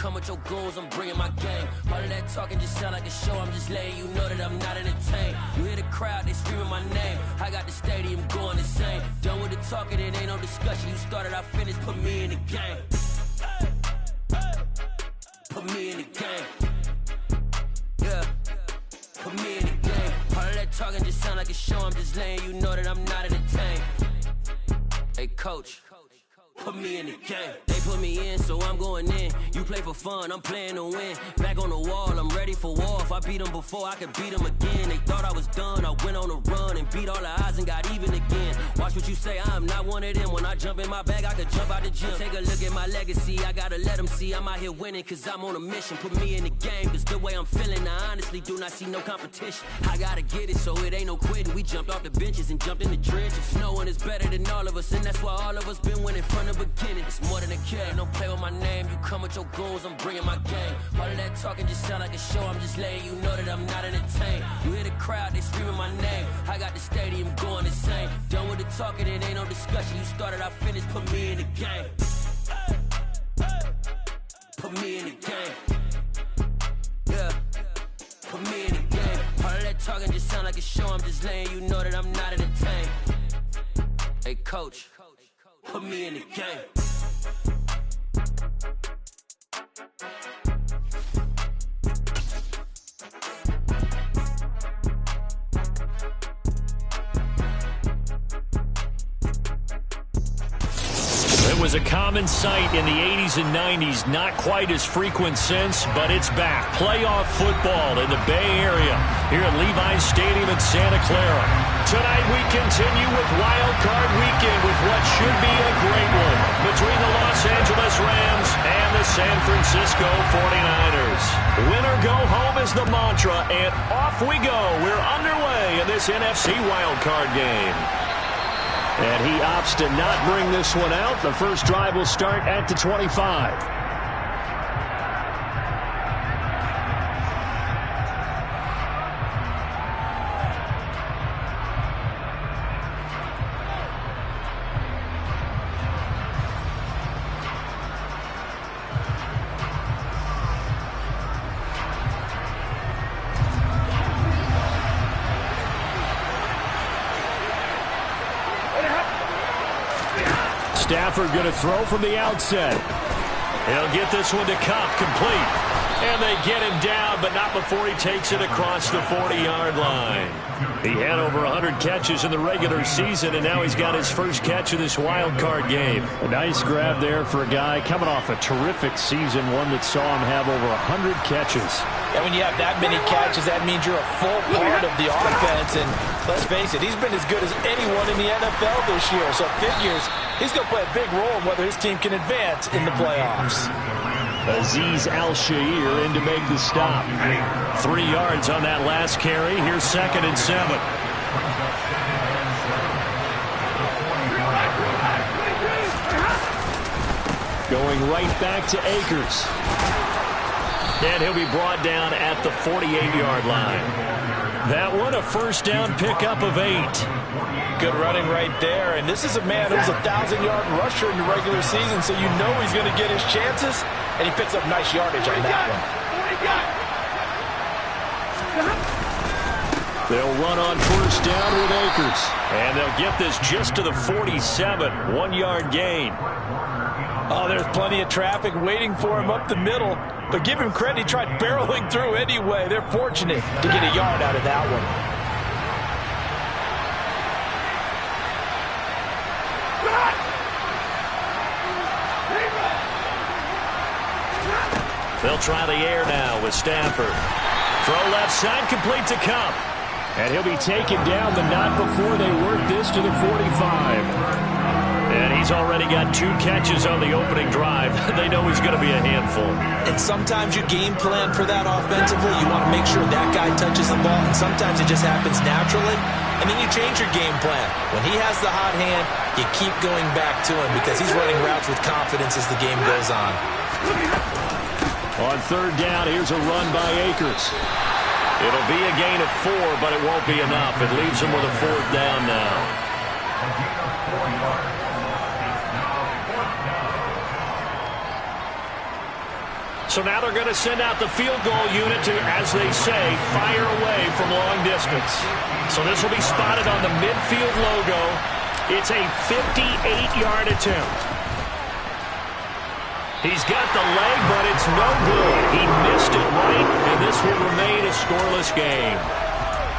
come with your goons, I'm bringing my game. All of that talking just sound like a show, I'm just letting you know that I'm not entertained. You hear the crowd, they screaming my name. I got the stadium going insane. Done with the talking, it ain't no discussion. You started, I finished, put me in the game. Put me in the game. Yeah, put me in the game. All of that talking just sound like a show, I'm just letting you know that I'm not entertained. Hey coach, put me in the game. They put me in, so I'm going in. You play for fun, I'm playing to win. Back on the wall, I'm ready for war. If I beat them before, I could beat them again. They thought I was done, I went on a run and beat all the odds and got even again. Watch what you say, I'm not one of them. When I jump in my bag, I could jump out the gym. Take a look at my legacy, I gotta let them see I'm out here winning, cause I'm on a mission. Put me in the game, cause the way I'm feeling, I honestly do not see no competition. I gotta get it, so it ain't no quitting. We jumped off the benches and jumped in the trenches. No one is better than all of us, and that's why all of us been winning from the beginning. It's more than a kill, ain't no play with my name. You come with your goons, I'm bringing my game. All of that talking just sound like a show, I'm just letting you know that I'm not entertained. You hear the crowd, they screaming my name. I got the stadium going insane. Done with the talking, it ain't no discussion. You started, I finished, put me in the game. Put me in the game. Yeah, put me in the game. All of that talking just sound like a show, I'm just letting you know that I'm not entertained. Hey coach, put me in the game. It was a common sight in the 80s and 90s, not quite as frequent since, but it's back. Playoff football in the Bay Area here at Levi's Stadium in Santa Clara. Tonight we continue with Wild Card Weekend with what should be a great one between the Los Angeles Rams and the San Francisco 49ers. Win or go home is the mantra, and off we go. We're underway in this NFC Wild Card game. And he opts to not bring this one out. The first drive will start at the 25. Stafford going to throw from the outset. He'll get this one to Cup, complete. And they get him down, but not before he takes it across the 40-yard line. He had over 100 catches in the regular season, and now he's got his first catch of this wild card game. A nice grab there for a guy coming off a terrific season, one that saw him have over 100 catches. And when you have that many catches, that means you're a full part of the offense. And let's face it, he's been as good as anyone in the NFL this year. So it figures he's going to play a big role in whether his team can advance in the playoffs. Azeez Al-Shaair in to make the stop. 3 yards on that last carry. Here's 2nd and 7. Going right back to Akers. And he'll be brought down at the 48-yard line. That one a first down pickup of 8. Good running right there. And this is a man who's a 1,000-yard rusher in the regular season, so you know he's going to get his chances. And he picks up nice yardage on that one. They'll run on first down with Akers. And they'll get this just to the 47. 1-yard gain. Oh, there's plenty of traffic waiting for him up the middle. But give him credit, he tried barreling through anyway. They're fortunate to get a yard out of that one. They'll try the air now with Stafford. Throw left side, complete to Cup. And he'll be taken down, but not before they work this to the 45. And he's already got 2 catches on the opening drive. They know he's going to be a handful. And sometimes you game plan for that offensively. You want to make sure that guy touches the ball, and sometimes it just happens naturally. And then you change your game plan. When he has the hot hand, you keep going back to him because he's running routes with confidence as the game goes on. On 3rd down, here's a run by Akers. It'll be a gain of 4, but it won't be enough. It leaves him with a 4th down now. So now they're going to send out the field goal unit to, as they say, fire away from long distance. So this will be spotted on the midfield logo. It's a 58-yard attempt. He's got the leg, but it's no good. He missed it right, and this will remain a scoreless game.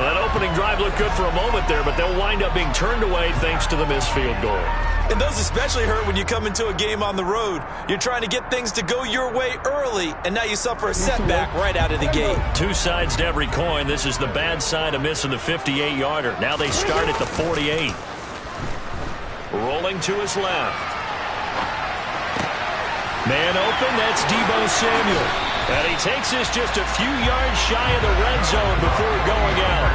Well, that opening drive looked good for a moment there, but they'll wind up being turned away thanks to the missed field goal. And those especially hurt when you come into a game on the road. You're trying to get things to go your way early, and now you suffer a setback right out of the gate. Two sides to every coin. This is the bad side of missing the 58-yarder. Now they start at the 48. Rolling to his left. Man open, that's Deebo Samuel. And he takes this just a few yards shy of the red zone before going out.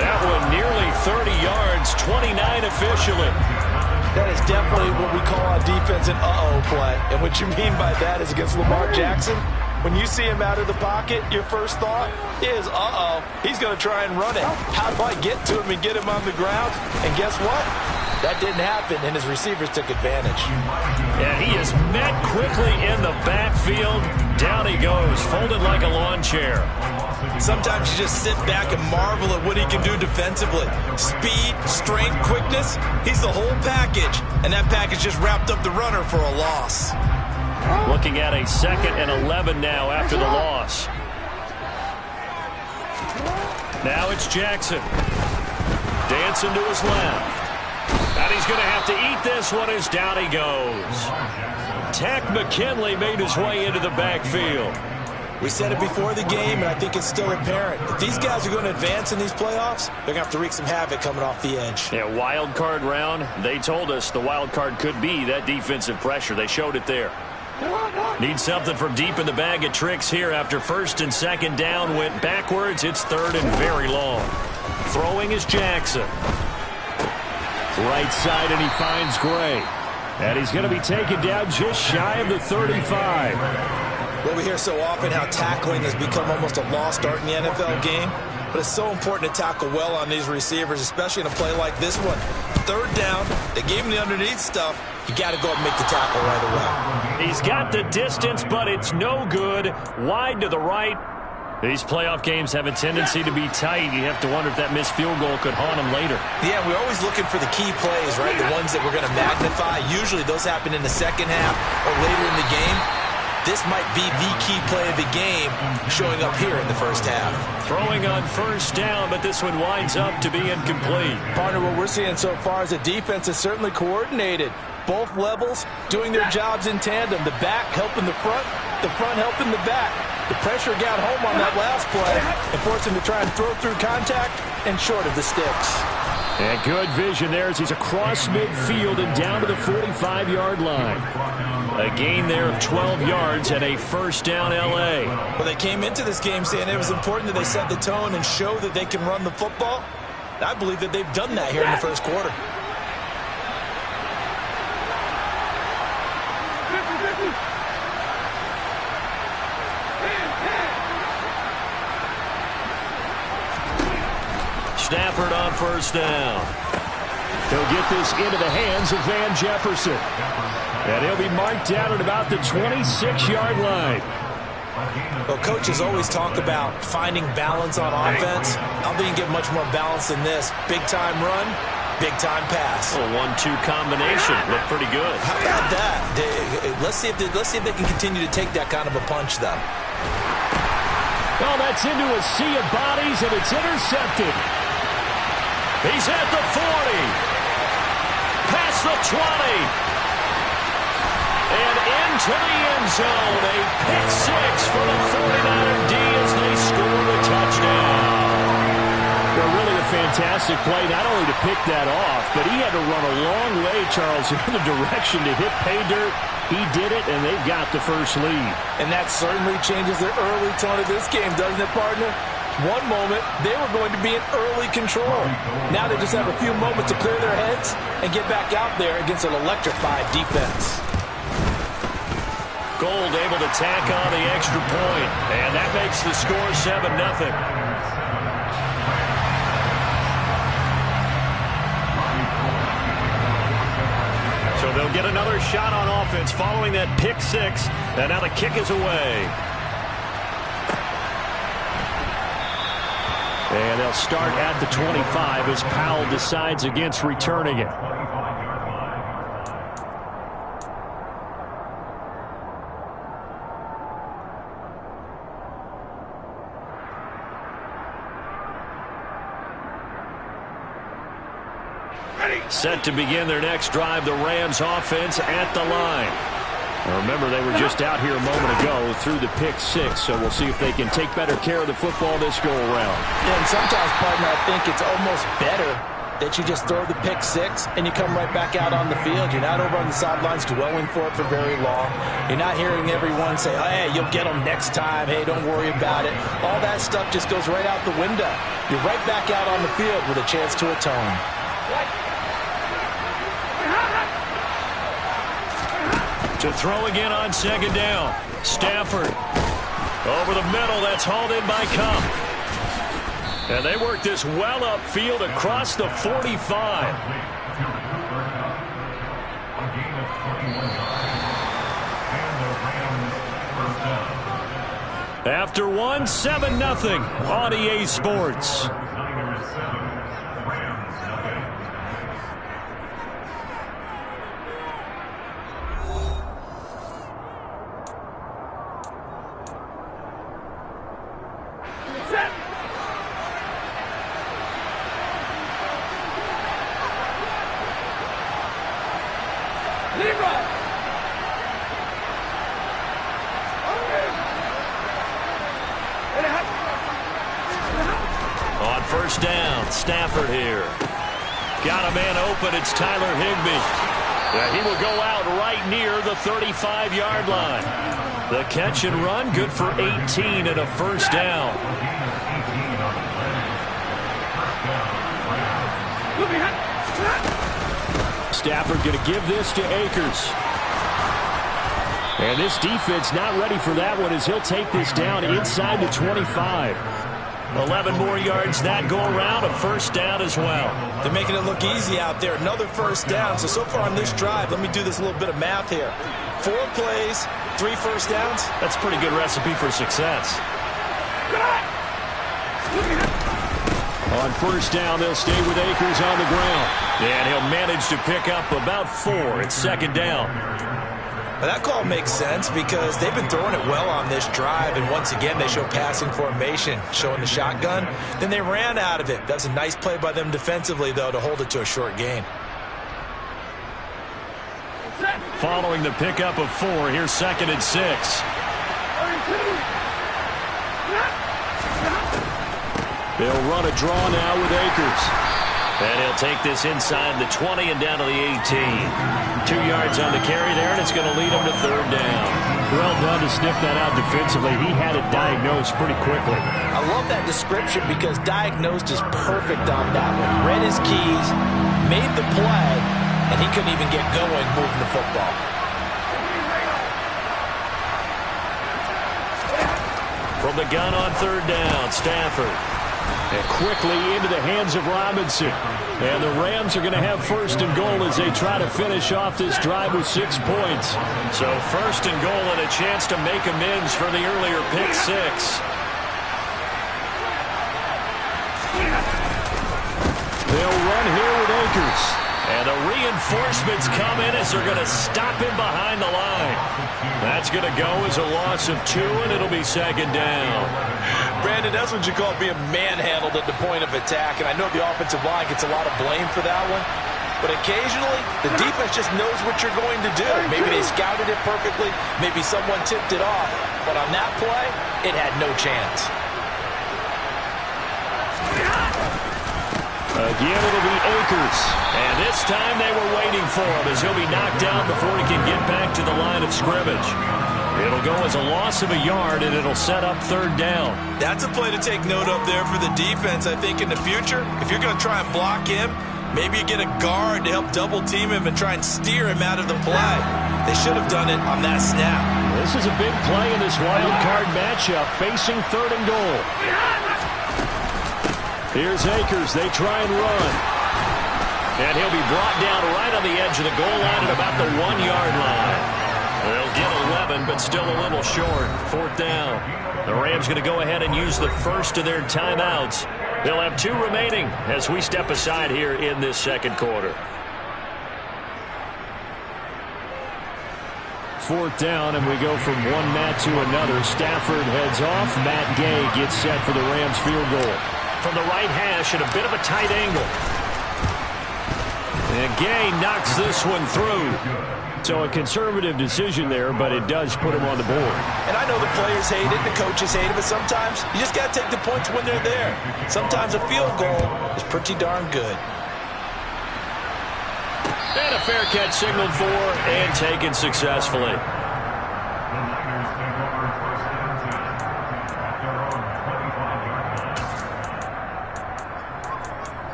That one nearly 30 yards, 29 officially. That is definitely what we call on defense an uh-oh play. And what you mean by that is against Lamar Jackson, when you see him out of the pocket, your first thought is, uh-oh, he's going to try and run it. How do I get to him and get him on the ground? And guess what? That didn't happen, and his receivers took advantage. Yeah, he is met quickly in the backfield. Down he goes, folded like a lawn chair. Sometimes you just sit back and marvel at what he can do defensively. Speed, strength, quickness, he's the whole package. And that package just wrapped up the runner for a loss. Looking at a 2nd and 11 now after the loss. Now it's Jackson. Dancing to his left. And he's going to have to eat this one as down he goes. Tack McKinley made his way into the backfield. We said it before the game, and I think it's still apparent. If these guys are going to advance in these playoffs, they're going to have to wreak some havoc coming off the edge. Yeah, wild card round. They told us the wild card could be that defensive pressure. They showed it there. Need something from deep in the bag of tricks here after 1st and 2nd down went backwards. It's 3rd and very long. Throwing is Jackson. Right side, and he finds Gray. And he's going to be taken down just shy of the 35. Well, we hear so often how tackling has become almost a lost art in the NFL game. But it's so important to tackle well on these receivers, especially in a play like this one. 3rd down, they gave him the underneath stuff. You got to go and make the tackle right away. He's got the distance, but it's no good. Wide to the right. These playoff games have a tendency to be tight. You have to wonder if that missed field goal could haunt him later. Yeah, we're always looking for the key plays, right? The ones that we're going to magnify. Usually those happen in the second half or later in the game. This might be the key play of the game showing up here in the first half. Throwing on 1st down, but this one winds up to be incomplete. Partner, what we're seeing so far is the defense is certainly coordinated. Both levels doing their jobs in tandem. The back helping the front helping the back. The pressure got home on that last play and forced him to try and throw through contact and short of the sticks. And good vision there as he's across midfield and down to the 45-yard line. A gain there of 12 yards and a 1st down L.A. Well, they came into this game saying it was important that they set the tone and show that they can run the football. And I believe that they've done that here in the 1st quarter. Stafford on 1st down. He'll get this into the hands of Van Jefferson. And he'll be marked down at about the 26-yard line. Well, coaches always talk about finding balance on offense. I don't think you can get much more balance than this. Big-time run, big-time pass. A 1-2 combination. Looked pretty good. How about that? Let's see if they can continue to take that kind of a punch, though. Well, that's into a sea of bodies, and it's intercepted. He's at the 40. Past the 20. And into the end zone. A pick 6 for the 49er D as they score the touchdown. Well, really a fantastic play, not only to pick that off, but he had to run a long way, Charles, in the direction to hit pay dirt. He did it, and they've got the first lead. And that certainly changes the early tone of this game, doesn't it, partner? One moment, they were going to be in early control. Now they just have a few moments to clear their heads and get back out there against an electrified defense. Gold able to tack on the extra point, and that makes the score 7-0. So So they'll get another shot on offense following that pick six. And now the kick is away. And they'll start at the 25 as Powell decides against returning it. Set to begin their next drive, the Rams offense at the line. Remember, they were just out here a moment ago through the pick six, so we'll see if they can take better care of the football this go-around. Yeah, and sometimes, partner, I think it's almost better that you just throw the pick six and you come right back out on the field. You're not over on the sidelines dwelling for it for very long. You're not hearing everyone say, oh, hey, you'll get them next time. Hey, don't worry about it. All that stuff just goes right out the window. You're right back out on the field with a chance to atone. To throw again on second down. Stafford over the middle. That's hauled in by Cup. And they work this well upfield across the 45. After one, 7-0 on EA Sports. On first down, Stafford here. Got a man open. It's Tyler Higbee. Yeah, he will go out right near the 35-yard line. The catch and run, good for 18 and a first down. Stafford going to give this to Akers. And this defense not ready for that one as he'll take this down inside the 25. 11 more yards that go around, a first down as well. They're making it look easy out there. Another first down. So far on this drive, let me do this little bit of math here. 4 plays, 3 first downs. That's a pretty good recipe for success. On first down, they'll stay with Akers on the ground. And he'll manage to pick up about 4. It's second down. Well, that call makes sense because they've been throwing it well on this drive, and once again they show passing formation, showing the shotgun. Then they ran out of it. That was a nice play by them defensively, though, to hold it to a short gain. Following the pickup of 4, here's second and 6. They'll run a draw now with Akers. And he'll take this inside the 20 and down to the 18. 2 yards on the carry there, and it's going to lead him to third down. Well done to sniff that out defensively. He had it diagnosed pretty quickly. I love that description because diagnosed is perfect on that one. Read his keys, made the play, and he couldn't even get going moving the football. From the gun on third down, Stafford. And quickly into the hands of Robinson. And the Rams are going to have first and goal as they try to finish off this drive with 6 points. So first and goal and a chance to make amends for the earlier pick 6. They'll run here with Akers. And the reinforcements come in as they're going to stop him behind the line. That's going to go as a loss of 2, and it'll be second down. Brandon, that's what you call being manhandled at the point of attack, and I know the offensive line gets a lot of blame for that one. But occasionally, the defense just knows what you're going to do. Maybe they scouted it perfectly. Maybe someone tipped it off. But on that play, it had no chance. Again, it'll be Akers. And this time they were waiting for him as he'll be knocked down before he can get back to the line of scrimmage. It'll go as a loss of a yard, and it'll set up third down. That's a play to take note of there for the defense, I think, in the future. If you're going to try and block him, maybe you get a guard to help double-team him and try and steer him out of the play. They should have done it on that snap. This is a big play in this wild card matchup, facing third and goal. Here's Akers. They try and run. And he'll be brought down right on the edge of the goal line at about the 1-yard line. They'll get 11, but still a little short. 4th down. The Rams going to go ahead and use the first of their timeouts. They'll have 2 remaining as we step aside here in this second quarter. 4th down, and we go from one mat to another. Stafford heads off. Matt Gay gets set for the Rams field goal. From the right hash at a bit of a tight angle. And Gay knocks this one through. So a conservative decision there, but it does put him on the board. And I know the players hate it, the coaches hate it, but sometimes you just got to take the points when they're there. Sometimes a field goal is pretty darn good. And a fair catch signaled for and taken successfully.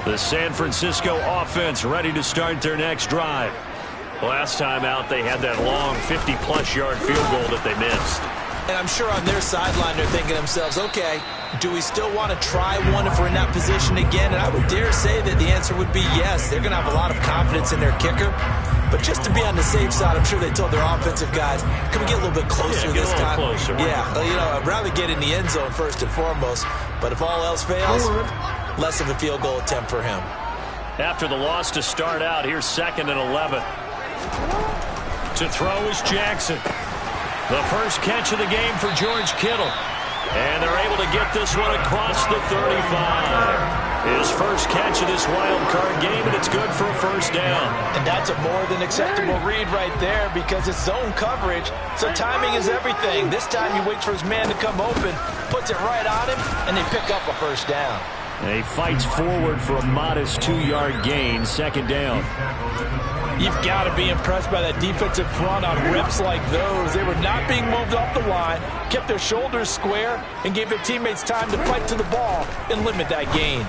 The San Francisco offense ready to start their next drive. Last time out, they had that long 50-plus yard field goal that they missed. And I'm sure on their sideline they're thinking to themselves, okay, do we still want to try one if we're in that position again? And I would dare say that the answer would be yes. They're going to have a lot of confidence in their kicker. But just to be on the safe side, I'm sure they told their offensive guys, can we get a little bit closer this time? Closer. Yeah, you know, I'd rather get in the end zone first and foremost. But if all else fails, less of a field goal attempt for him. After the loss to start out, here's 2nd and 11. To throw is Jackson. The first catch of the game for George Kittle. And they're able to get this one across the 35. His first catch of this wild card game, and it's good for a first down. And that's a more than acceptable read right there because it's zone coverage, so timing is everything. This time he waits for his man to come open, puts it right on him, and they pick up a first down. And he fights forward for a modest 2-yard gain, 2nd down. You've got to be impressed by that defensive front on reps like those. They were not being moved off the line, kept their shoulders square, and gave their teammates time to fight to the ball and limit that gain.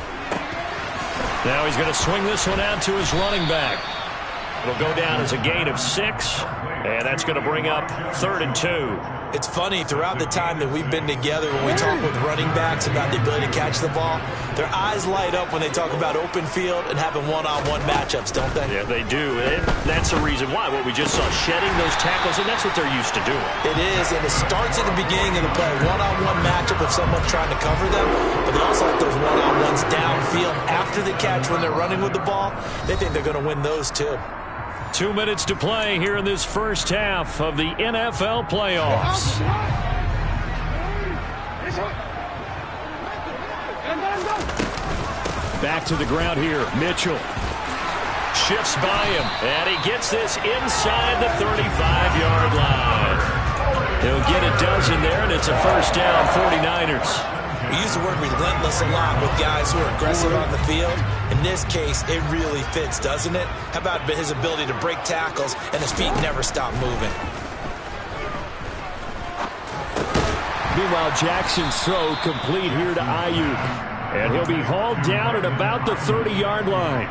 Now he's going to swing this one out to his running back. It'll go down as a gain of 6, and that's going to bring up 3rd and 2. It's funny, throughout the time that we've been together, when we talk with running backs about the ability to catch the ball, their eyes light up when they talk about open field and having one-on-one matchups, don't they? Yeah, they do. And that's the reason why. What we just saw, shedding those tackles, and that's what they're used to doing. It is, and it starts at the beginning of the play. One-on-one matchup if someone's trying to cover them, but they also like those one-on-ones downfield after the catch when they're running with the ball. They think they're going to win those, too. 2 minutes to play here in this first half of the NFL playoffs. Back to the ground here. Mitchell Shifts by him, and he gets this inside the 35-yard line. He'll get a dozen there, and it's a first down, 49ers. We use the word relentless a lot with guys who are aggressive on the field. In this case, it really fits, doesn't it? How about his ability to break tackles and his feet never stop moving? Meanwhile, Jackson's throw complete here to Ayuk. And he'll be hauled down at about the 30-yard line.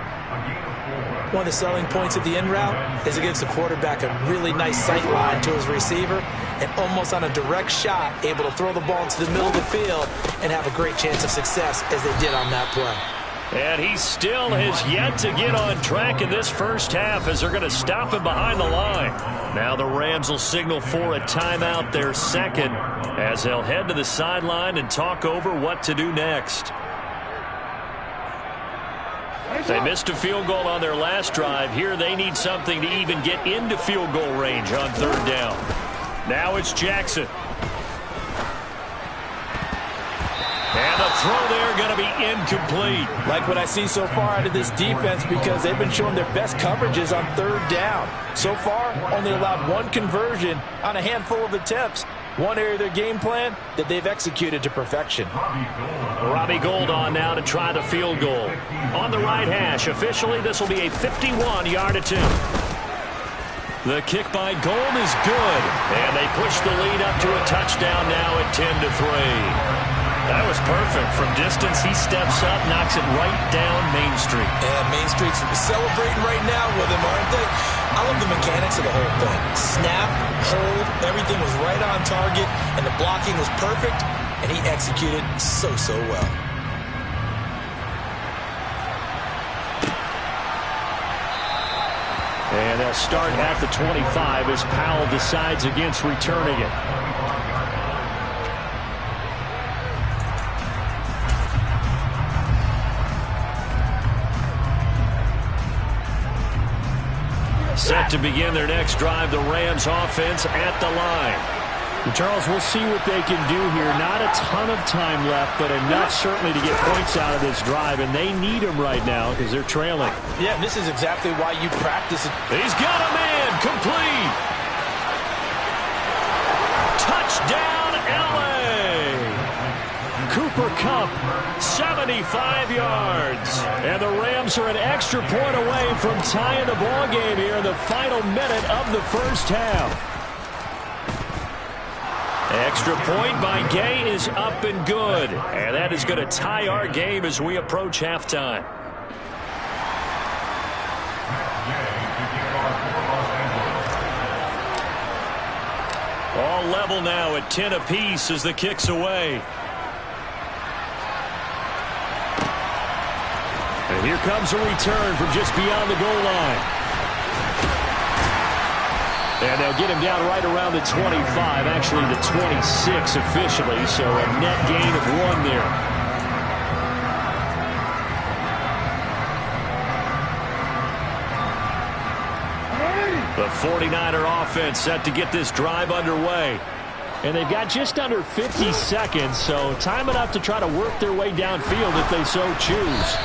One of the selling points of the in route is it gives the quarterback a really nice sight line to his receiver and almost on a direct shot able to throw the ball into the middle of the field and have a great chance of success as they did on that play. And he still has yet to get on track in this first half as they're going to stop him behind the line. Now the Rams will signal for a timeout, their second, as they'll head to the sideline and talk over what to do next. They missed a field goal on their last drive. Here they need something to even get into field goal range on third down. Now it's Jackson. And the throw there going to be incomplete. Like what I see so far out of this defense because they've been showing their best coverages on third down. So far, only allowed one conversion on a handful of attempts. One area of their game plan that they've executed to perfection. Robbie Gould on now to try the field goal. On the right hash, officially this will be a 51-yard attempt. The kick by Gould is good. And they push the lead up to a touchdown now at 10-3. That was perfect. From distance, he steps up, knocks it right down Main Street. And Main Street's celebrating right now with him, aren't they? I love the mechanics of the whole thing. Snap, hold, everything was right on target, and the blocking was perfect, and he executed so well. And they'll start at the 25 as Powell decides against returning it. Set to begin their next drive, the Rams offense at the line. Charles, we'll see what they can do here. Not a ton of time left, but enough certainly to get points out of this drive, and they need them right now because they're trailing. Yeah, this is exactly why you practice it. He's got a man, complete. Touchdown, L.A. Cooper Kupp, 75 yards. And the Rams are an extra point away from tying the ball game here in the final minute of the first half. Extra point by Gay is up and good. And that is going to tie our game as we approach halftime. All level now at 10 apiece as the kick's away. And here comes a return from just beyond the goal line. And they'll get him down right around the 25, actually the 26 officially, so a net gain of 1 there. The 49er offense set to get this drive underway. And they've got just under 50 seconds, so time enough to try to work their way downfield if they so choose.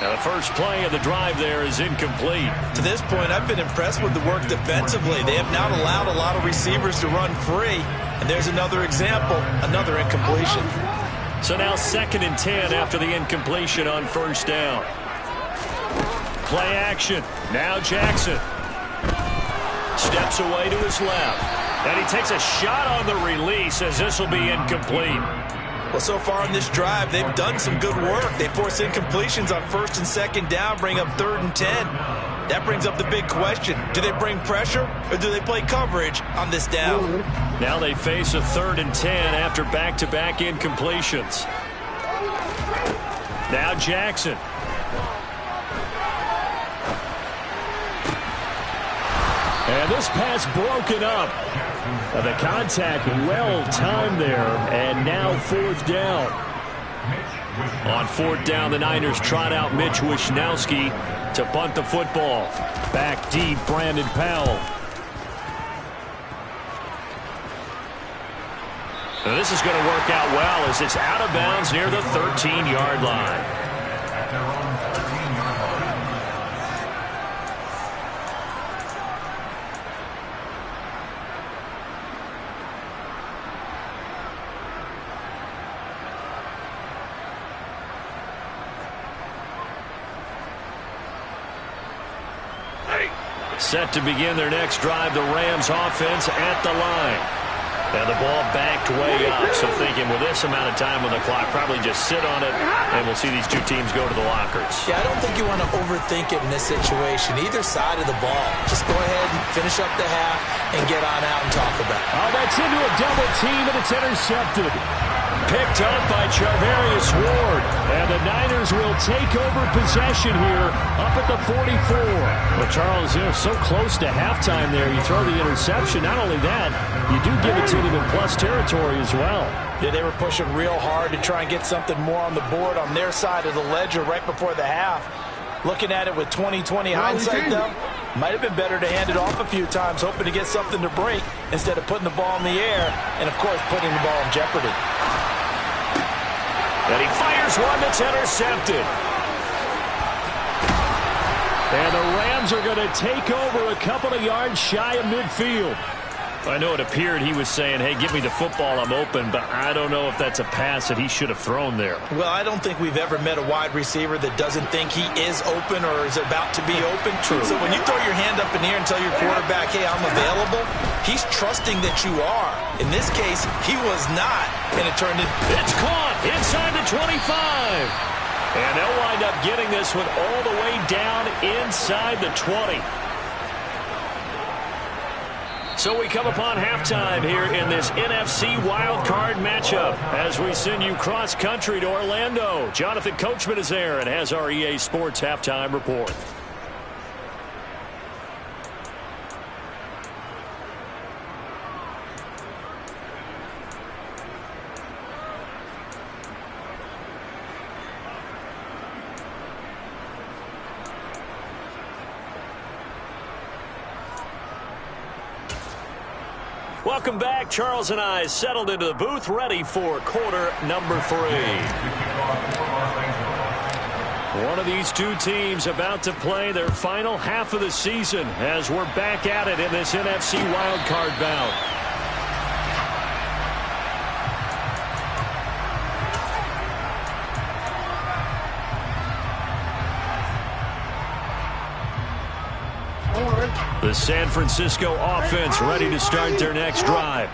Now the first play of the drive there is incomplete. To this point, I've been impressed with the work defensively. They have not allowed a lot of receivers to run free. And there's another example, another incompletion. So now 2nd and 10 after the incompletion on first down. Play action. Now Jackson. Steps away to his left. And he takes a shot on the release as this will be incomplete. Well, so far in this drive, they've done some good work. They force incompletions on 1st and 2nd down, bring up 3rd and 10. That brings up the big question. Do they bring pressure or do they play coverage on this down? Now they face a 3rd and 10 after back-to-back incompletions. Now Jackson. And this pass broken up. The contact well timed there, and now 4th down. On 4th down, the Niners trot out Mitch Wishnowski to punt the football. Back deep, Brandon Powell. Now this is going to work out well as it's out of bounds near the 13-yard line. Set to begin their next drive, the Rams offense at the line. Now the ball backed way up, so thinking with this amount of time on the clock, probably just sit on it, and we'll see these two teams go to the lockers. Yeah, I don't think you want to overthink it in this situation, either side of the ball. Just go ahead and finish up the half and get on out and talk about it. Oh, that's into a double team, and it's intercepted. Picked up by Charvarius Ward. And the Niners will take over possession here up at the 44. Well, Charles, so close to halftime there. You throw the interception. Not only that, you do give it to them in plus territory as well. Yeah, they were pushing real hard to try and get something more on the board on their side of the ledger right before the half. Looking at it with 20/20 hindsight, though, might have been better to hand it off a few times, hoping to get something to break instead of putting the ball in the air and, of course, putting the ball in jeopardy. And he fires one that's intercepted. And the Rams are going to take over a couple of yards shy of midfield. I know it appeared he was saying, hey, give me the football, I'm open, but I don't know if that's a pass that he should have thrown there. Well, I don't think we've ever met a wide receiver that doesn't think he is open or is about to be open. True. So when you throw your hand up in the air and tell your quarterback, hey, I'm available, he's trusting that you are. In this case, he was not, and it turned into... It's caught inside the 25. And they'll wind up getting this one all the way down inside the 20. So we come upon halftime here in this NFC wildcard matchup as we send you cross-country to Orlando. Jonathan Coachman is there and has our EA Sports halftime report. Welcome back. Charles and I settled into the booth, ready for quarter number 3. One of these two teams about to play their final half of the season as we're back at it in this NFC wildcard bout. The San Francisco offense ready to start their next drive.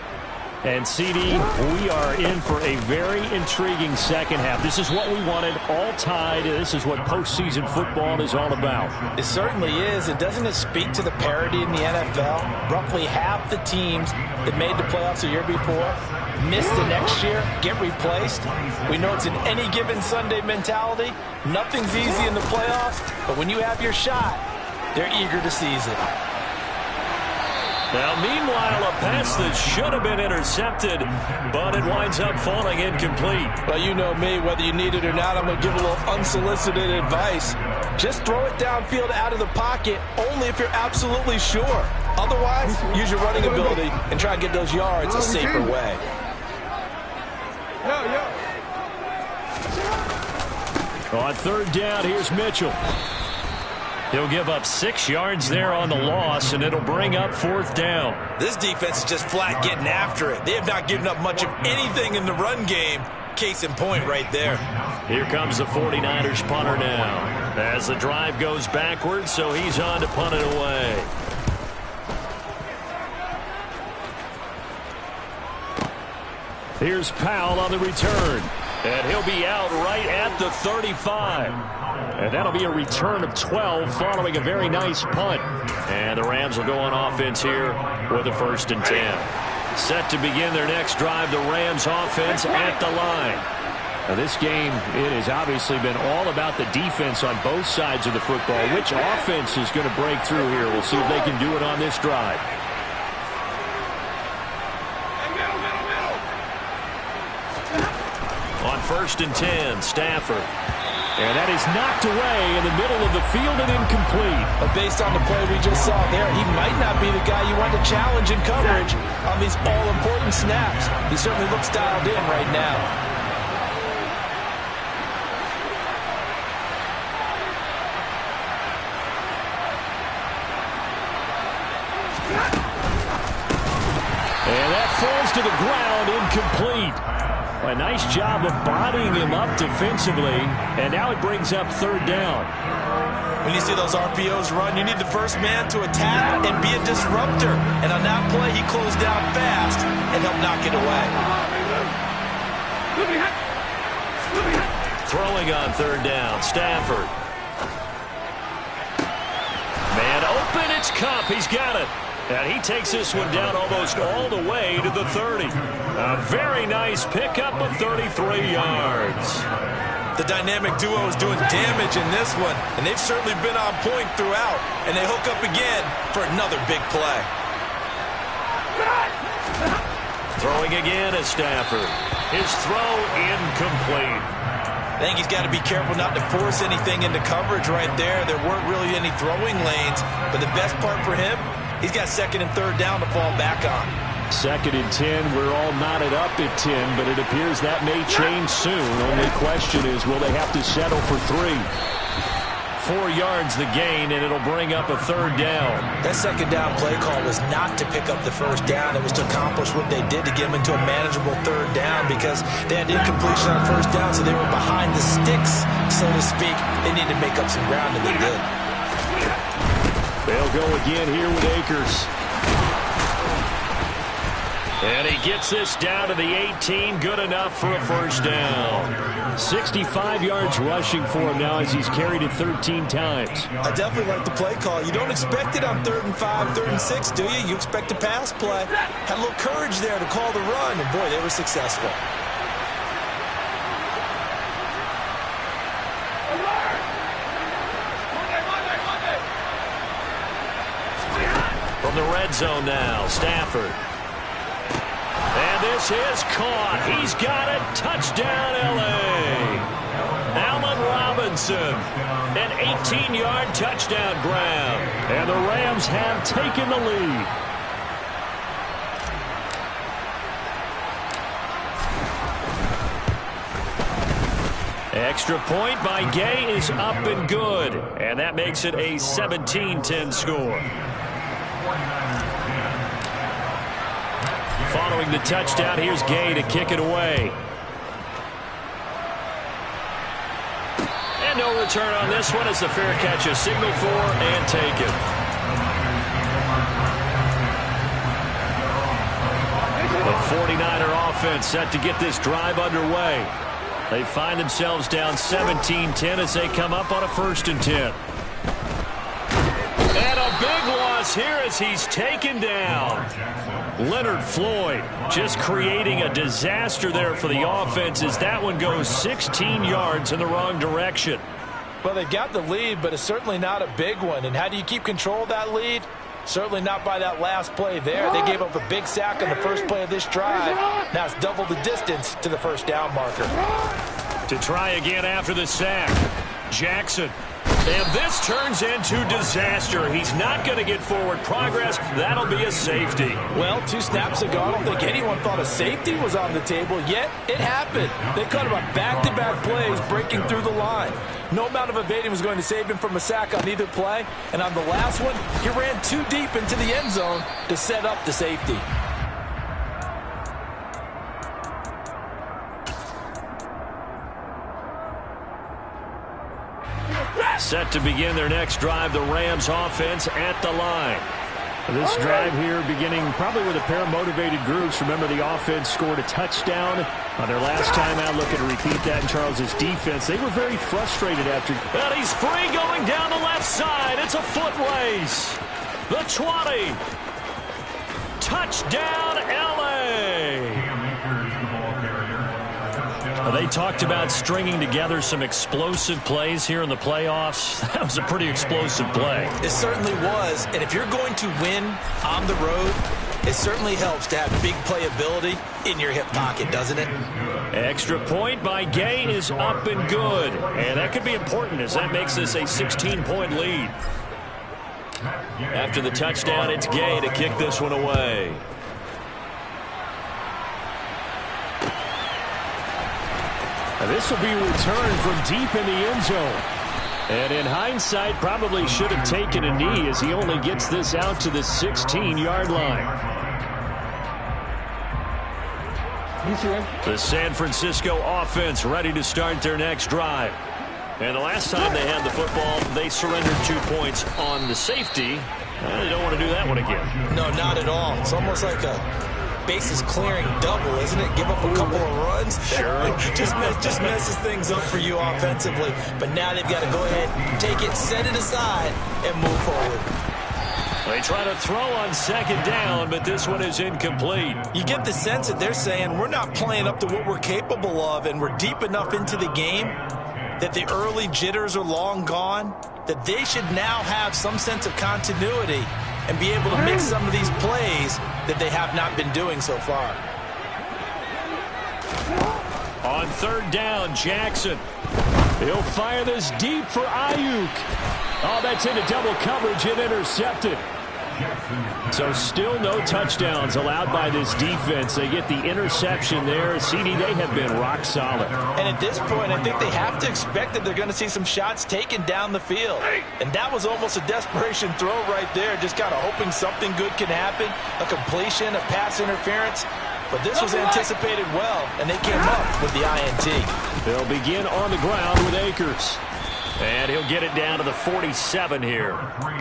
And, CD, we are in for a very intriguing second half. This is what we wanted, all tied. This is what postseason football is all about. It certainly is. And doesn't it speak to the parity in the NFL? Roughly half the teams that made the playoffs a year before miss the next year, get replaced. We know it's an any given Sunday mentality. Nothing's easy in the playoffs, but when you have your shot, they're eager to seize it. Now, meanwhile, a pass that should have been intercepted, but it winds up falling incomplete. Well, you know me, whether you need it or not, I'm going to give a little unsolicited advice. Just throw it downfield out of the pocket, only if you're absolutely sure. Otherwise, use your running ability and try and get those yards a safer way. On third down, here's Mitchell. He'll give up 6 yards there on the loss, and it'll bring up fourth down. This defense is just flat getting after it. They have not given up much of anything in the run game. Case in point right there. Here comes the 49ers punter now. As the drive goes backwards, so he's on to punt it away. Here's Powell on the return. And he'll be out right at the 35. And that'll be a return of 12 following a very nice punt. And the Rams will go on offense here with a 1st and 10. Set to begin their next drive, the Rams offense at the line. Now this game, it has obviously been all about the defense on both sides of the football. Which offense is going to break through here? We'll see if they can do it on this drive. On 1st and 10, Stafford. And that is knocked away in the middle of the field and incomplete. But based on the play we just saw there, he might not be the guy you want to challenge in coverage on these all-important snaps. He certainly looks dialed in right now. And that falls to the ground, incomplete. A nice job of bodying him up defensively, and now it brings up third down. When you see those RPOs run, you need the first man to attack and be a disruptor. And on that play, he closed down fast and helped knock it away. Throwing on third down, Stafford. Man open, it's Kupp. He's got it. And he takes this one down almost all the way to the 30. A very nice pickup of 33 yards. The dynamic duo is doing damage in this one, and they've certainly been on point throughout. And they hook up again for another big play. Throwing again is Stafford. His throw incomplete. I think he's got to be careful not to force anything into coverage right there. There weren't really any throwing lanes, but the best part for him, he's got 2nd and 3rd down to fall back on. 2nd and 10. We're all knotted up at 10, but it appears that may change soon. Only question is, will they have to settle for 3? 4 yards the gain, and it'll bring up a 3rd down. That 2nd down play call was not to pick up the 1st down. It was to accomplish what they did to get them into a manageable 3rd down because they had incompletion on 1st down, so they were behind the sticks, so to speak. They needed to make up some ground, and they did. They'll go again here with Akers. And he gets this down to the 18. Good enough for a 1st down. 65 yards rushing for him now as he's carried it 13 times. I definitely like the play call. You don't expect it on 3rd and 5, 3rd and 6, do you? You expect a pass play. Had a little courage there to call the run, and boy, they were successful. From the red zone now, Stafford. And this is caught. He's got it. Touchdown, L.A. Allen Robinson. An 18-yard touchdown grab. And the Rams have taken the lead. Extra point by Gay is up and good. And that makes it a 17-10 score. Following the touchdown, here's Gay to kick it away. And no return on this one as the fair catch is signaled for and taken. The 49er offense set to get this drive underway. They find themselves down 17-10 as they come up on a 1st and 10. And a big loss here as he's taken down. Leonard Floyd just creating a disaster there for the offense as that one goes 16 yards in the wrong direction. Well, they got the lead, but it's certainly not a big one. And how do you keep control of that lead? Certainly not by that last play there. They gave up a big sack on the first play of this drive. Now it's double the distance to the 1st down marker. To try again after the sack, Jackson. And this turns into disaster. He's not going to get forward progress. That'll be a safety. Well, 2 snaps ago, I don't think anyone thought a safety was on the table, yet it happened. They caught him on back-to-back plays breaking through the line. No amount of evading was going to save him from a sack on either play. And on the last one, he ran too deep into the end zone to set up the safety. Set to begin their next drive, the Rams offense at the line. This drive here beginning probably with a pair of motivated groups. Remember, the offense scored a touchdown on their last time out. Looking to repeat that in Charles's defense. They were very frustrated after. And he's free going down the left side. It's a foot race. The 20. Touchdown, L.A. They talked about stringing together some explosive plays here in the playoffs. That was a pretty explosive play. It certainly was. And if you're going to win on the road, it certainly helps to have big playability in your hip pocket, doesn't it? Extra point by Gay is up and good. And that could be important as that makes this a 16-point lead. After the touchdown, it's Gay to kick this one away. And this will be returned from deep in the end zone. And in hindsight, probably should have taken a knee as he only gets this out to the 16-yard line. The San Francisco offense ready to start their next drive. And the last time they had the football, they surrendered 2 points on the safety. They don't want to do that one again. No, not at all. It's almost like a bases clearing double, isn't it? Give up a couple of runs. Sure. just messes things up for you offensively. But now they've got to go ahead, take it, set it aside, and move forward. They try to throw on 2nd down, but this one is incomplete. You get the sense that they're saying we're not playing up to what we're capable of, and we're deep enough into the game that the early jitters are long gone, that they should now have some sense of continuity and be able to make some of these plays that they have not been doing so far. On 3rd down, Jackson. He'll fire this deep for Ayuk. Oh, that's into double coverage and intercepted. So still no touchdowns allowed by this defense. They get the interception there. CD, they have been rock solid. And at this point, I think they have to expect that they're going to see some shots taken down the field. And that was almost a desperation throw right there, just kind of hoping something good can happen, a completion, a pass interference. But this was anticipated well, and they came up with the INT. They'll begin on the ground with Akers. And he'll get it down to the 47 here.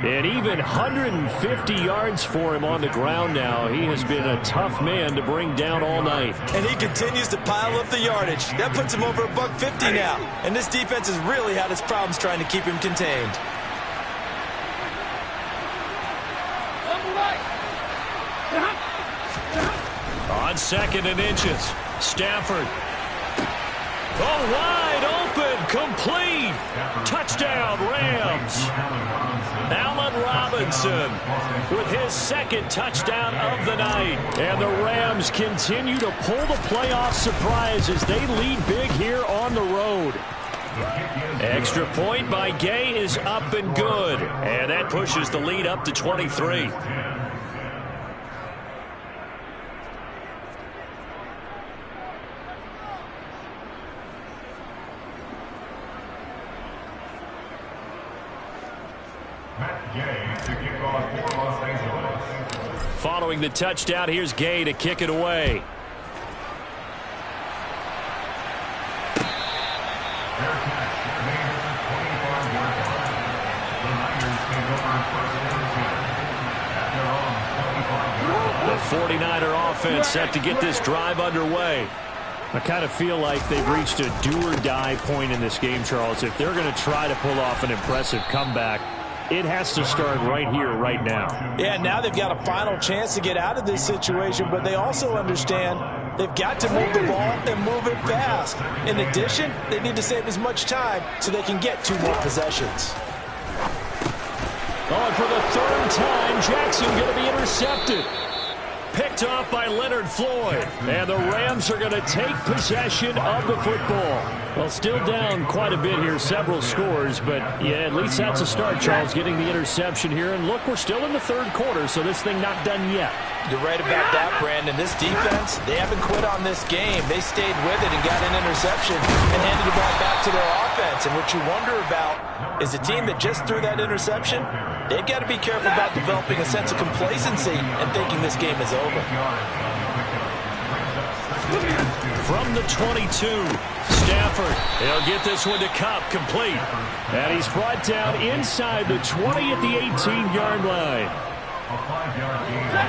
And even 150 yards for him on the ground now. He has been a tough man to bring down all night. And he continues to pile up the yardage. That puts him over $150 now. And this defense has really had its problems trying to keep him contained. On 2nd and inches, Stafford. Oh, wide open, complete. Touchdown, Rams. Allen Robinson with his 2nd touchdown of the night. And the Rams continue to pull the playoff surprise as they lead big here on the road. Extra point by Gay is up and good. And that pushes the lead up to 23. Following the touchdown, here's Gay to kick it away. The 49er offense set to get this drive underway. I kind of feel like they've reached a do-or-die point in this game, Charles. If they're going to try to pull off an impressive comeback, it has to start right here, right now. Yeah, now they've got a final chance to get out of this situation, but they also understand they've got to move the ball and move it fast. In addition, they need to save as much time so they can get 2 more possessions. Oh, and for the 3rd time, Jackson going to be intercepted. Picked off by Leonard Floyd. And the Rams are going to take possession of the football. Well, still down quite a bit here, several scores, but yeah, at least that's a start, Charles, getting the interception here. And look, we're still in the 3rd quarter, so this thing not done yet. You're right about that, Brandon. This defense, they haven't quit on this game. They stayed with it and got an interception and handed the ball back to their offense. And what you wonder about is a team that just threw that interception, they've got to be careful about developing a sense of complacency and thinking this game is over. From the 22, Stafford, he'll get this one to Cup, complete. And he's brought down inside the 20 at the 18-yard line.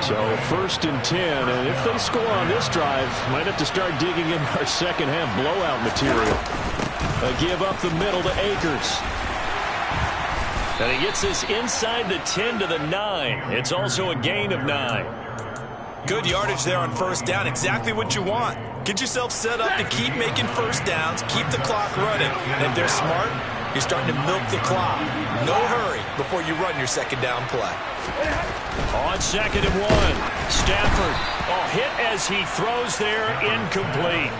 So 1st and 10, and if they score on this drive, might have to start digging in our second-half blowout material. A give up the middle to Akers. And he gets this inside the 10 to the 9. It's also a gain of 9. Good yardage there on 1st down. Exactly what you want. Get yourself set up to keep making 1st downs, keep the clock running. And if they're smart, you're starting to milk the clock. No hurry before you run your 2nd down play. On 2nd and 1, Stafford, hit as he throws there, incomplete.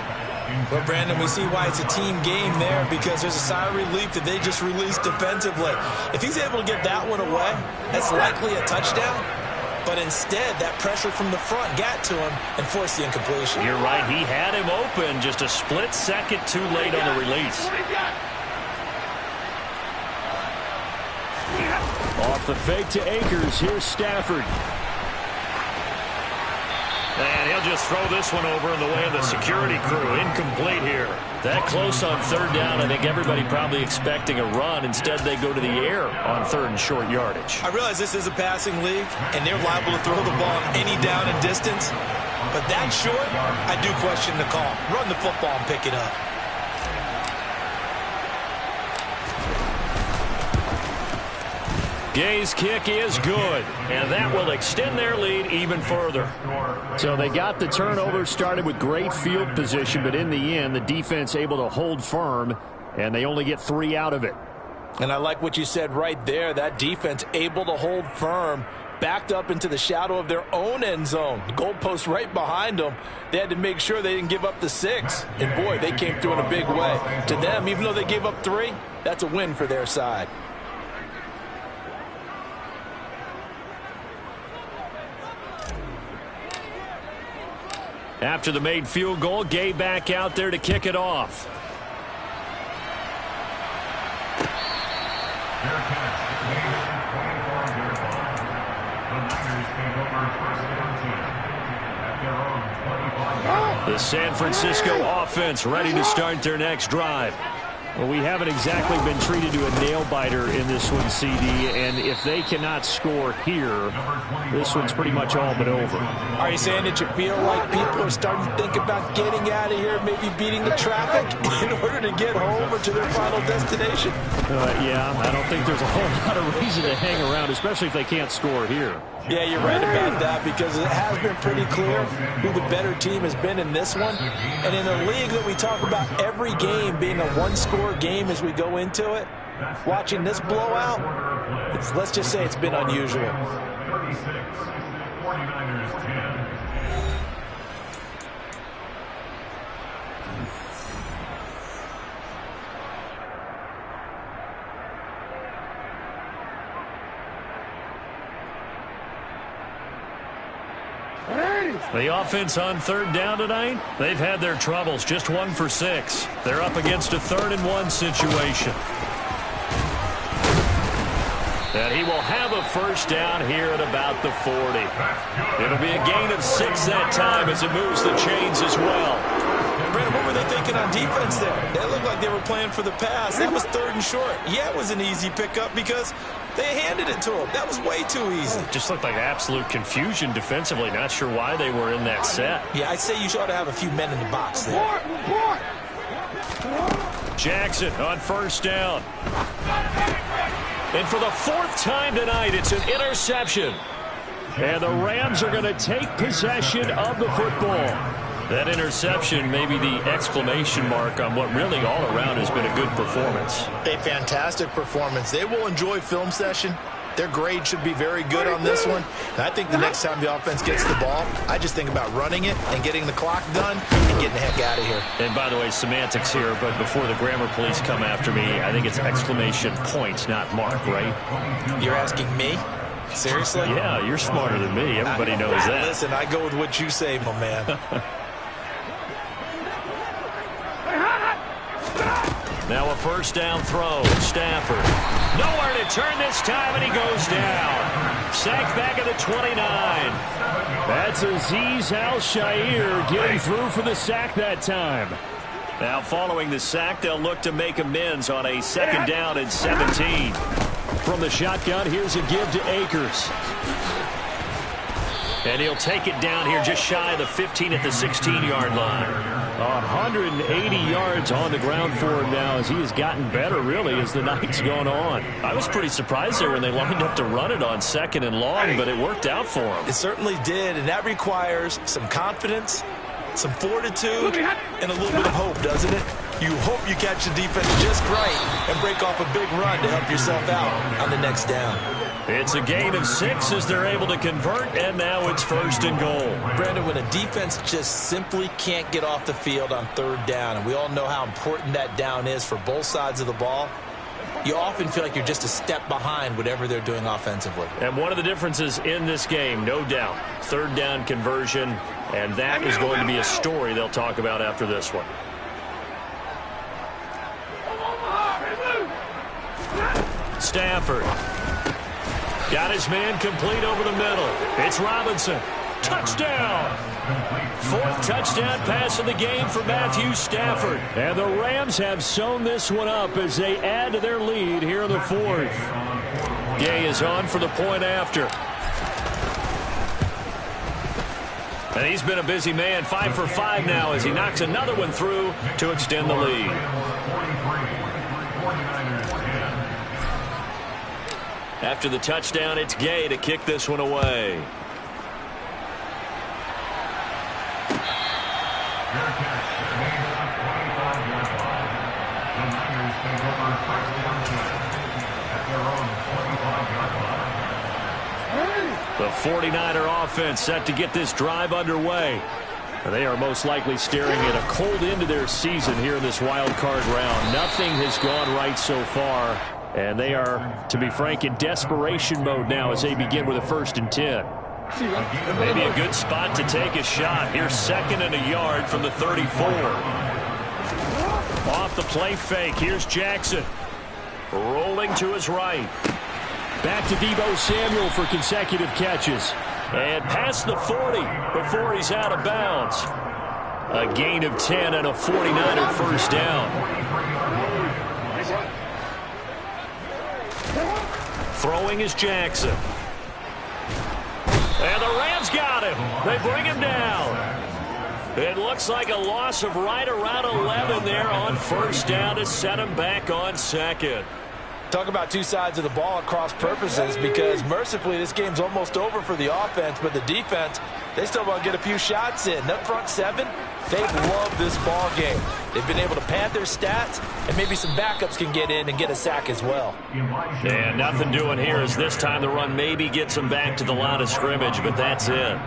Well, Brandon, we see why it's a team game there, because there's a sigh of relief that they just released defensively. If he's able to get that one away, that's likely a touchdown. But instead, that pressure from the front got to him and forced the incompletion. You're right. He had him open, just a split second too late on the release. Off the fake to Akers. Here's Stafford. And he'll just throw this one over in the way of the security crew. Incomplete here. That close on 3rd down, I think everybody probably expecting a run. Instead, they go to the air on 3rd and short yardage. I realize this is a passing league, and they're liable to throw the ball any down and distance. But that short, I do question the call. Run the football and pick it up. Gay's kick is good, and that will extend their lead even further. So they got the turnover, started with great field position, but in the end, the defense able to hold firm, and they only get 3 out of it. And I like what you said right there. That defense able to hold firm, backed up into the shadow of their own end zone. The goalpost right behind them. They had to make sure they didn't give up the 6. And, boy, they came through in a big way. To them, even though they gave up 3, that's a win for their side. After the made field goal, Gay back out there to kick it off. The San Francisco offense ready to start their next drive. Well, we haven't exactly been treated to a nail-biter in this one, CD, and if they cannot score here, this one's pretty much all but over. Are you saying that you feel like people are starting to think about getting out of here, maybe beating the traffic in order to get home or to their final destination? Yeah, I don't think there's a whole lot of reason to hang around, especially if they can't score here. Yeah, you're right about that, because it has been pretty clear who the better team has been in this one. And in a league that we talk about every game being a one-score game as we go into it, watching this blowout, let's just say it's been unusual. 49ers 10. The offense on 3rd down tonight, they've had their troubles, just 1 for 6. They're up against a 3rd and 1 situation. And he will have a first down here at about the 40. It'll be a gain of 6 that time as it moves the chains as well. Brandon, what were they thinking on defense there? They looked like they were playing for the pass. That was 3rd and short. Yeah, it was an easy pickup because they handed it to him. That was way too easy. Just looked like absolute confusion defensively. Not sure why they were in that set. Yeah, I'd say you ought to have a few men in the box there. Jackson on first down. And for the 4th time tonight, it's an interception. And the Rams are going to take possession of the football. That interception may be the exclamation mark on what really all around has been a good performance. A fantastic performance. They will enjoy film session. Their grade should be very good on this one. And I think the next time the offense gets the ball, I just think about running it and getting the clock done and getting the heck out of here. And by the way, semantics here, but before the grammar police come after me, I think it's exclamation point, not mark, right? You're asking me? Seriously? Yeah, you're smarter than me. Everybody knows that. Listen, I go with what you say, my man. Now a first down throw. Stafford. Nowhere to turn this time, and he goes down. Sacked back at the 29. That's Azeez Al-Shaair getting through for the sack that time. Now following the sack, they'll look to make amends on a 2nd down and 17. From the shotgun, here's a give to Akers. And he'll take it down here just shy of the 15 at the 16-yard line. 180 yards on the ground for him now as he has gotten better, really, as the night's gone on. I was pretty surprised there when they lined up to run it on 2nd and long, but it worked out for him. It certainly did, and that requires some confidence, some fortitude, and a little bit of hope, doesn't it? You hope you catch the defense just right and break off a big run to help yourself out on the next down. It's a gain of 6 as they're able to convert, and now it's 1st and goal. Brandon, when a defense just simply can't get off the field on 3rd down, and we all know how important that down is for both sides of the ball, you often feel like you're just a step behind whatever they're doing offensively. And one of the differences in this game, no doubt, 3rd down conversion, and that is going to be a story they'll talk about after this one. Stafford. Got his man complete over the middle. It's Robinson. Touchdown. 4th touchdown pass of the game for Matthew Stafford. And the Rams have sewn this one up as they add to their lead here in the 4th. Gay is on for the point after. And he's been a busy man, 5 for 5 now as he knocks another one through to extend the lead. After the touchdown, it's Gay to kick this one away. The 49er offense set to get this drive underway. They are most likely staring at a cold end to their season here in this wild card round. Nothing has gone right so far. And they are, to be frank, in desperation mode now as they begin with a 1st and 10. Maybe a good spot to take a shot. Here's 2nd and a yard from the 34. Off the play fake. Here's Jackson. Rolling to his right. Back to Deebo Samuel for consecutive catches. And past the 40 before he's out of bounds. A gain of 10 and a 49er first down. Throwing is Jackson. And the Rams got him. They bring him down. It looks like a loss of right around 11 there on 1st down to set him back on 2nd. Talk about two sides of the ball at cross purposes, because mercifully this game's almost over for the offense, but the defense, they still want to get a few shots in. That front 7, they've loved this ball game. They've been able to pad their stats, and maybe some backups can get in and get a sack as well. And nothing doing here as this time the run maybe gets them back to the line of scrimmage, but that's it.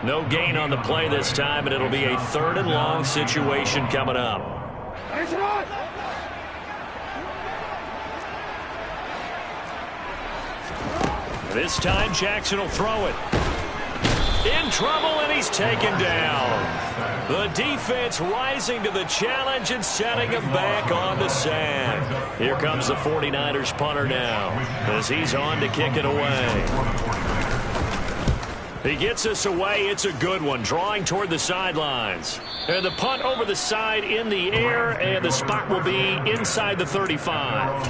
No gain on the play this time, and it'll be a 3rd and long situation coming up. This time Jackson will throw it. In trouble, and he's taken down. The defense rising to the challenge and setting him back on the sand. Here comes the 49ers punter now as he's on to kick it away. He gets us away. It's a good one, drawing toward the sidelines. And the punt over the side in the air, and the spot will be inside the 35.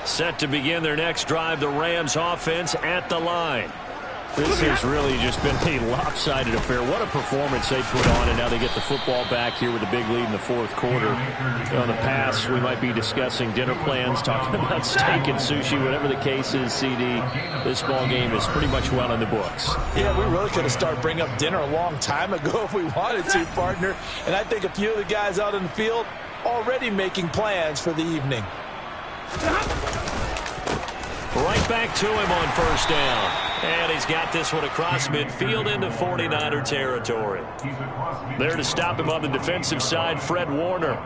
Set to begin their next drive, the Rams offense at the line. This has really just been a lopsided affair. What a performance they put on, and now they get the football back here with a big lead in the fourth quarter. On the pass, we might be discussing dinner plans, talking about steak and sushi, whatever the case is, CD. This ball game is pretty much well in the books. Yeah, we really could have started bringing up dinner a long time ago if we wanted to, partner. And I think a few of the guys out in the field already making plans for the evening. Right back to him on first down. And he's got this one across midfield into 49er territory. There to stop him on the defensive side, Fred Warner.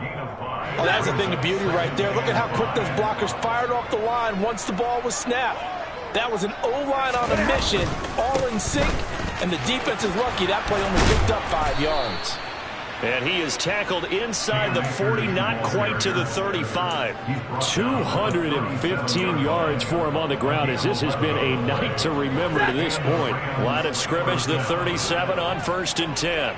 Oh, that's a thing of beauty right there. Look at how quick those blockers fired off the line once the ball was snapped. That was an O-line on a mission, all in sync, and the defense is lucky that play only picked up 5 yards. And he is tackled inside the 40, not quite to the 35. 215 yards for him on the ground, as this has been a night to remember to this point. Line of scrimmage, the 37 on 1st and 10.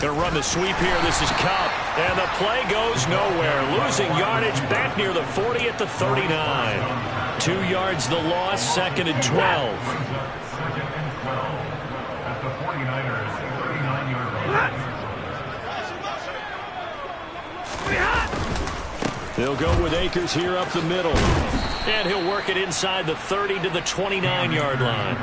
Going to run the sweep here. This is Cup. And the play goes nowhere. Losing yardage back near the 40 at the 39. 2 yards the loss, 2nd and 12. They'll go with Akers here up the middle. And he'll work it inside the 30 to the 29-yard line.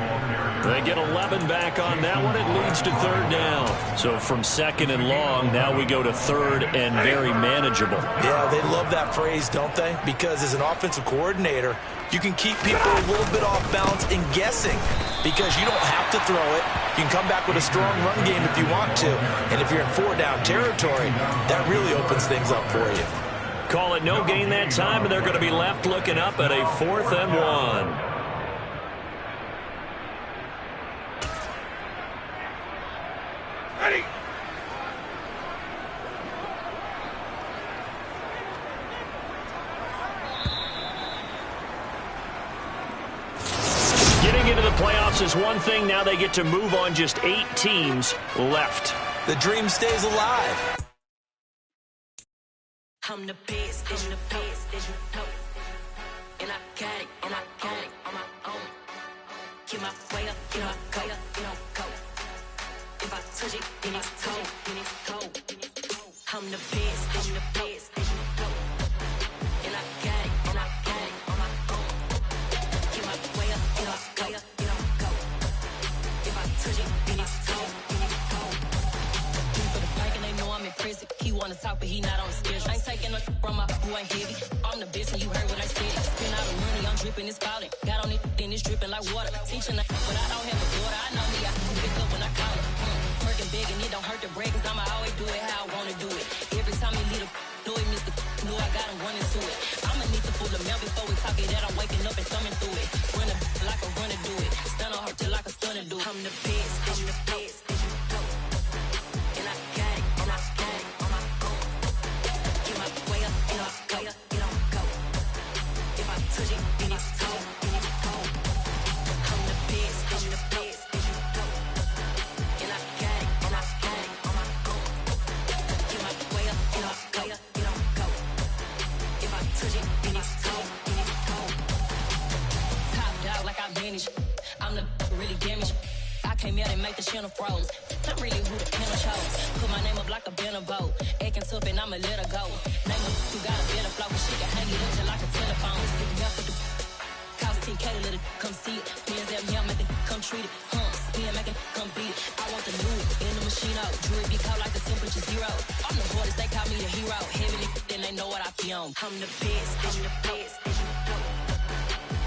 They get 11 back on that one. It leads to 3rd down. So from 2nd and long, now we go to 3rd and very manageable. Yeah, they love that phrase, don't they? Because as an offensive coordinator, you can keep people a little bit off balance and guessing because you don't have to throw it. You can come back with a strong run game if you want to. And if you're in 4-down territory, that really opens things up for you. Call it no gain that time, and they're going to be left looking up at a 4th and 1. Ready. Getting into the playoffs is one thing. Now they get to move on. Just 8 teams left. The dream stays alive. I'm the best, I'm the best, and I got it, and I got it on my own. Get my way up, get my go, go. If I touch it, then it's cold, then it's cold. I'm the best, I'm the best, and I got it, and I got it on my own. Get my way up, get my go. If I touch it, then it's cold, then it's cold. For the bike and they know I'm in prison. He wanna talk, but he not on the schedule. I ain't taking no from my who ain't heavy. I'm the best and you heard what I said. Spend all the money, I'm dripping, it's falling. Got on it, then it's dripping like water. Teaching that, but I don't have a daughter. I know me, I can pick up when I call it. Working big and it don't hurt to break, cause I'ma always do it how I wanna do it. Every time he lead a do it, Mr. Know I got him running to it. I'ma need to pull the mail before we talk it that I'm waking up and thumbing through it. Run a like a runner do it. Stun on her till like a stunner do it. I'm the best, I'm the best. And I got it, and I got it on my own. Get my way up, get my go. If I touch it, then it's cold, then it's cold. I'm the best, I'm the best. And I got it, and I got it on my own. Get my way up, get my go. If I touch it, then it's cold, then it's cold. Top dog like I manage. I'm the really damaged. I came out and make the channel froze. I'm really who the panel chose. Put my name up like a banner boat. Acting tough and I'ma let her go. Name her who got a better flow. She can hang it up just like a telephone. Stick me up with the cost 10K to let it come see it. Pins that me, make it come treat it. Spin, make it come beat it. I want the new in the machine out. Jewelry be caught like the temperature 0. I'm the hardest, they call me the hero. Heavy, then they know what I be on. I'm the best, I'm the best.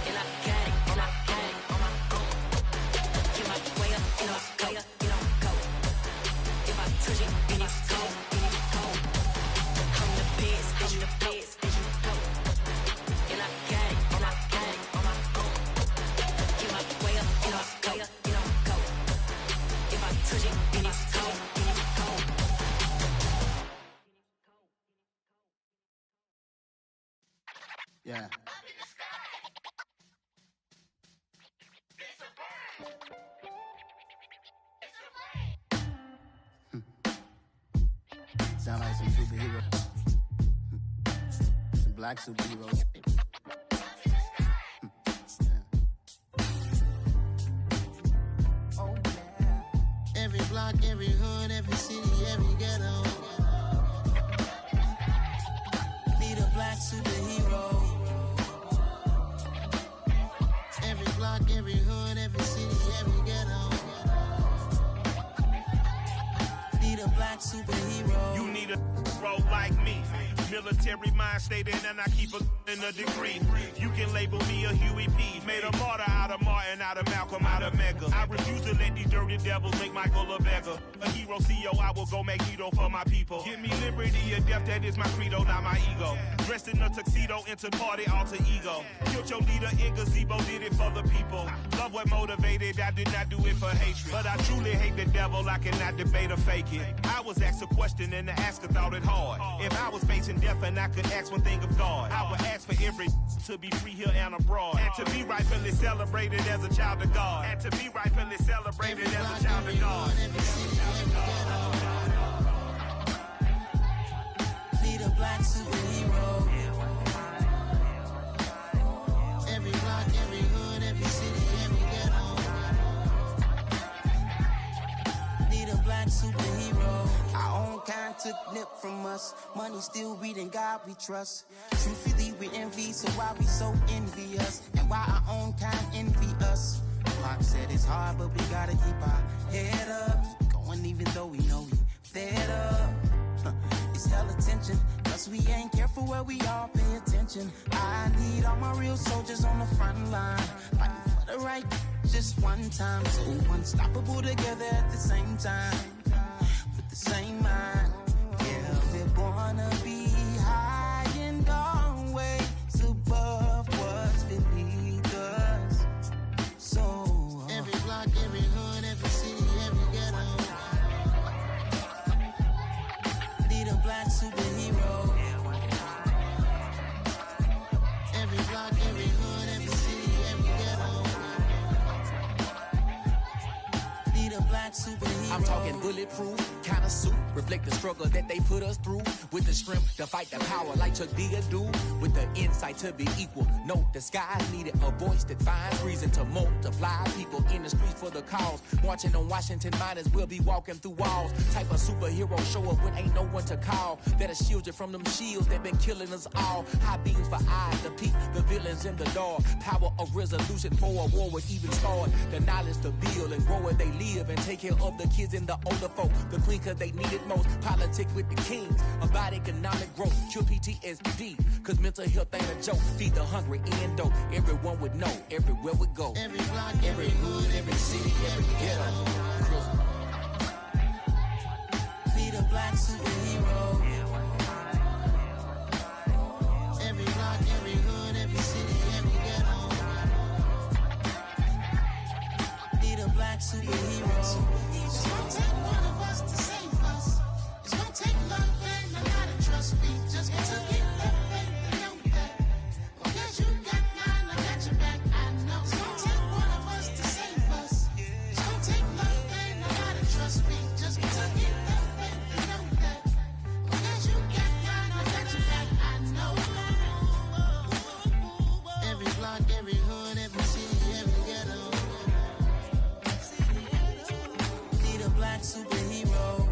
And I got it, and I got it on my own. Get my way up, and I go. If I touch it, then it's cold, then it's cold. I'm the best, I'm the best. Yeah. Sound like some superheroes. Some black superheroes. Oh, yeah. Every block, every hood, every city, every ghetto. Need a black superhero. Every block, every hood, every city, every ghetto. Need a black superhero. You need a role like me. Military mind stated, and I keep a degree. You can label me a Huey P. Made a martyr out of Martin, out of Malcolm, out of Mega. I refuse to let these dirty devils make Michael a beggar. A hero CEO, I will go Magneto for my people. Give me liberty or death, that is my credo, not my ego. Dressed in a tuxedo, into party, alter ego. Killed your leader in gazebo, did it for the people. Love what motivated, I did not do it for hatred. But I truly hate the devil, I cannot debate or fake it. I was asked a question and the asker thought it hard. If I was facing death and I could ask one thing of God, I would ask for every to be free here and abroad, and to be rightfully celebrated as a child of God, and to be rightfully celebrated as a child of God. Need a black superhero. Every block, every hood, every city, every ghetto. Need a black superhero. Our own kind took nip from us. Money still reading God we trust. Truthfully we envy, so why we so envious? And why our own kind envy us? Pac said it's hard, but we gotta keep our head up. Going even though we know we fed up. It's hella tension, cause we ain't careful where we all pay attention. I need all my real soldiers on the front line, fighting for the right just one time. So unstoppable together at the same time, with the same mind. Yeah, we're born to be high and always above what's beneath us. So every block, every hood, every city, every ghetto. Need a black superhero. Every block, every hood, every city, every ghetto. Need a black superhero. I'm talking bulletproof kind of suit, reflect the struggle that they put us through, with the strength to fight the power like Chuck D do, with the insight to be equal. No disguise needed, a voice that finds reason to multiply. People in the streets for the cause, marching on Washington miners will be walking through walls. Type of superhero show up when ain't no one to call, that'll shield you from them shields that been killing us all. High beams for eyes to peek the villains in the dark. Power of resolution for a war would even start. The knowledge to build and grow where they live, and take care of the kids and the older folk. The queen cause they need it most. Politic with the kings about economic growth. Cure PTSD cause mental health ain't a joke. Feed the hungry and dope. Everyone would know everywhere we go. Every block, every hood, every city, every ghetto. Need a black superhero. Every block, every hood, every city, every ghetto. Need a black superhero. It's gonna take one of us to save us. It's gonna take love and a lot of trust. We just got to get that faith and know that. Because you got mine, I got your back, I know. It's gonna take one of us to save us. It's gonna take love and a lot of trust. We just got to get that faith and know that. Because you got mine, I got your back, I know. Every block, every hood, every city, every ghetto. Need a black superhero.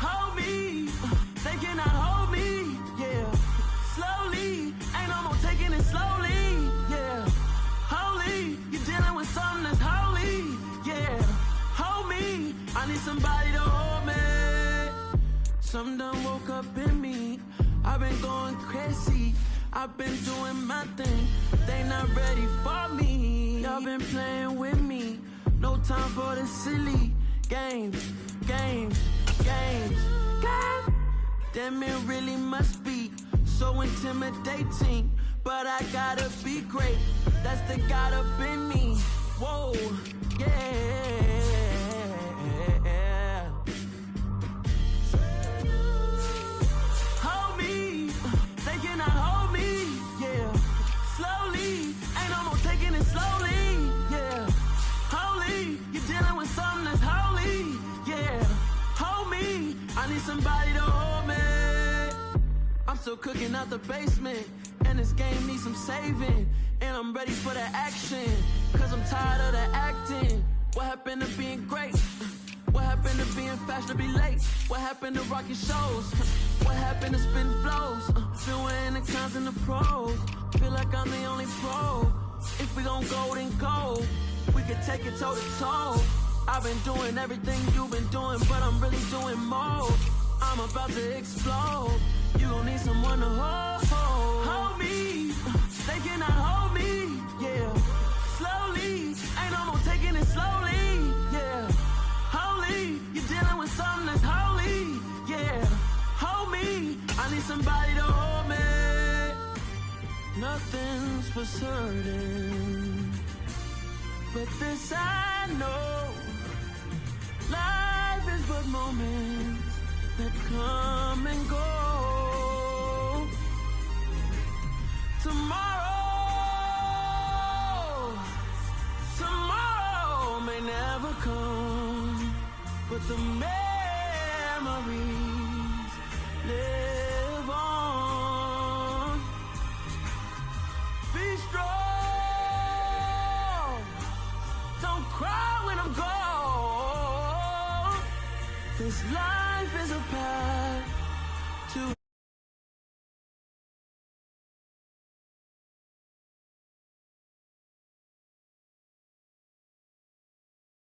Hold me, they cannot hold me, yeah. Slowly, ain't no more taking it slowly, yeah. Holy, you're dealing with I need somebody to hold me. Some done woke up in me. I've been going crazy. I've been doing my thing. They not ready for me. Y'all been playing with me. No time for the silly games. Damn, it really must be so intimidating. But I gotta be great. That's the God up in me. Whoa, yeah. Hold me, they cannot hold me, yeah. Slowly, ain't no more taking it slowly, yeah. Holy, you're dealing with something that's holy, yeah. Hold me, I need somebody to hold me. I'm still cooking out the basement, and this game needs some saving. And I'm ready for the action, cause I'm tired of the acting. What happened to being great? What happened to being fashionably late? What happened to rocking shows? What happened to spin flows? Still wearing the cons and the pros. Feel like I'm the only pro. If we gon' go, then go. We can take it toe to toe. I've been doing everything you've been doing, but I'm really doing more. I'm about to explode. You gon' need someone to hold. Hold me. They cannot hold me. Yeah. Slowly. Ain't no more taking it slowly. Yeah. Holy. You're dealing with something that's holy. Yeah. Hold me. I need somebody to hold me. Nothing's for certain, but this I know. Life is but moments that come and go. Tomorrow may never come, but the memories live on. Be strong, don't cry when I'm gone. This life is a path